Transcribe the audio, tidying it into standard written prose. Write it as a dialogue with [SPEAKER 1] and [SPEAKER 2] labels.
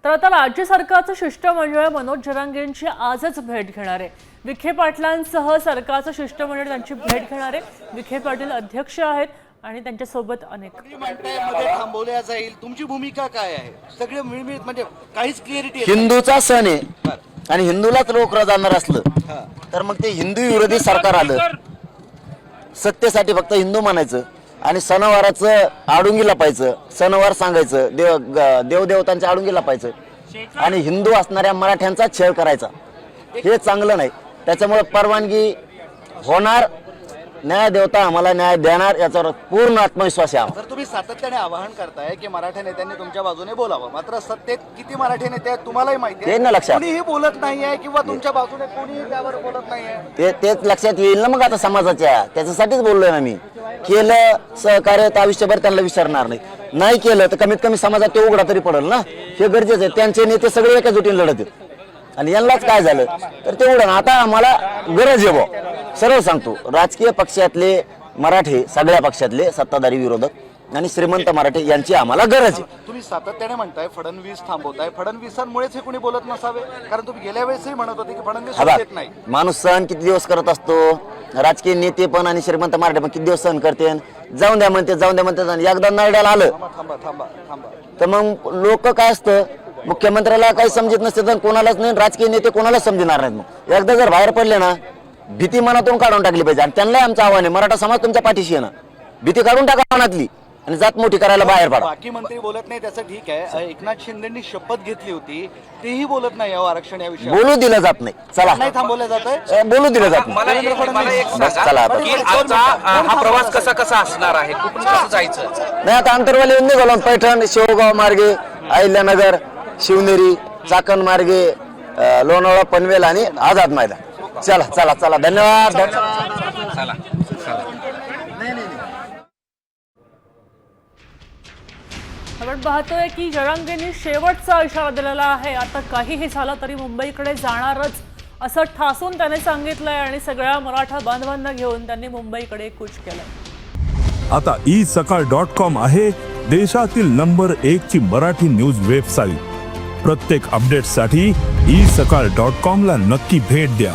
[SPEAKER 1] तर आता राज्य सरकारचं शिष्टमंडळ मनोज जरांगेंची आजच भेट घेणार आहे। विखे पाटलांसह सरकारचं शिष्टमंडळ त्यांची भेट घेणार आहे। विखे पाटील अध्यक्ष आहेत आणि त्यांच्या सोबत अनेक
[SPEAKER 2] मध्ये थांबवल्या जाईल। तुमची भूमिका काय आहे? सगळे मिळमिळ म्हणजे काहीच क्लिअरिटी
[SPEAKER 3] हिंदूचा सण आहे आणि हिंदूलाच रोखलं जाणार असलं तर मग ते हिंदू विरोधी सरकार आलं। सत्तेसाठी फक्त हिंदू म्हणायचं आणि सणवाराचं आडुंगी लपायचं, सणवार सांगायचं, देवदेवतांच्या आडुंगी लपायचं आणि हिंदू असणाऱ्या मराठ्यांचा छळ करायचा, हे चांगलं नाही। त्याच्यामुळे परवानगी होणार, न्याय देवता आम्हाला न्याय देणार याच्यावर पूर्ण आत्मविश्वास आहे।
[SPEAKER 2] जर तुम्ही सातत्याने आवाहन करताय की मराठा नेत्यांनी तुमच्या बाजूने बोलावं, मात्र सत्तेत किती मराठी नेते आहेत तुम्हालाही माहिती आहे, कोणीही बोलत नाहीये किंवा तुमच्या बाजूने कोणीही त्यावर बोलत नाहीये।
[SPEAKER 3] तेच लक्षात येईल ना मग आता समाजाच्या, त्याच्यासाठीच बोललोय ना मी। केलं सहकार्य तर आयुष्यभर त्यांना विसरणार नाही केलं तर कमीत कमी समाजात ते उघडा तरी पडेल ना, हे गरजेचं आहे। त्यांचे नेते सगळे एका जुटीने लढत आहेत आणि यांनाच काय झालं तर ते उघडं। आता आम्हाला गरज आहे बुवा, सरळ सांगतो, राजकीय पक्षातले मराठे, सगळ्या पक्षातले सत्ताधारी विरोधक आणि श्रीमंत मराठे यांची आम्हाला गरज आहे।
[SPEAKER 2] तुम्ही सातत्याने म्हणताय फडणवीस थांबवताय, फडणवीसांमुळेच हे कोणी बोलत नसावे, कारण तुम्ही गेल्या वेळेसही म्हणत होते की फडणवीस येत नाही।
[SPEAKER 3] माणूस सहन किती दिवस करत असतो, राजकीय नेते पण आणि श्रीमंत मराठे पण किती दिवस सहन करते। जाऊन द्या म्हणते, जाऊन द्या म्हणते, एकदा नरड्याला आलं
[SPEAKER 2] थांबा थांबा थांबा
[SPEAKER 3] तर मग लोक काय असतं, मुख्यमंत्र्याला काही समजत नसते तर कोणालाच नाही, राजकीय नेते कोणालाच समजणार नाहीत। मग एकदा जर बाहेर पडले ना, भीती मनातून काढून टाकली पाहिजे आणि त्यांना आमचं आव्हान आहे, मराठा समाज तुमच्या पाठीशी आहे ना, भीती काढून टाका मनातली आणि जात मोठी करायला बाहेर पडा।
[SPEAKER 2] बाकी मंत्री बोलत नाही त्याचं ठीक आहे, एकनाथ शिंदेंनी शपथ घेतली होती तेही बोलत नाही आरक्षण या विषयावर,
[SPEAKER 3] बोलू दिलं जात नाही। चला,
[SPEAKER 2] नाही थांबवलं जातंय,
[SPEAKER 3] बोलू दिलं जात
[SPEAKER 4] मला एक
[SPEAKER 3] नाही। चला आता
[SPEAKER 4] आजचा हा प्रवास कसा असणार आहे, कुठून कसं जायचं?
[SPEAKER 3] नाही, आता अंतरवाली येऊन निघालो, पैठण, शेवगाव मार्गे, अहिल्यानगर, शिवनेरी, चाकण मार्गे, लोणावळा, पनवेल आणि आझाद मैदान। चला चला चला, धन्यवाद।
[SPEAKER 1] आपण पाहतोय की जरांगेंनी शेवटचा इशारा दिलेला आहे। आता काहीही झालं तरी मुंबईकडे जाणारच असं ठासून त्याने सांगितलंय आणि सगळ्या मराठा बांधवांना घेऊन त्यांनी मुंबईकडे कूच केलंय।
[SPEAKER 5] आता isakal.com आहे देशातील नंबर 1 ची मराठी न्यूज वेबसाईट। प्रत्येक अपडेटसाठी isakal.com ला नक्की भेट द्या।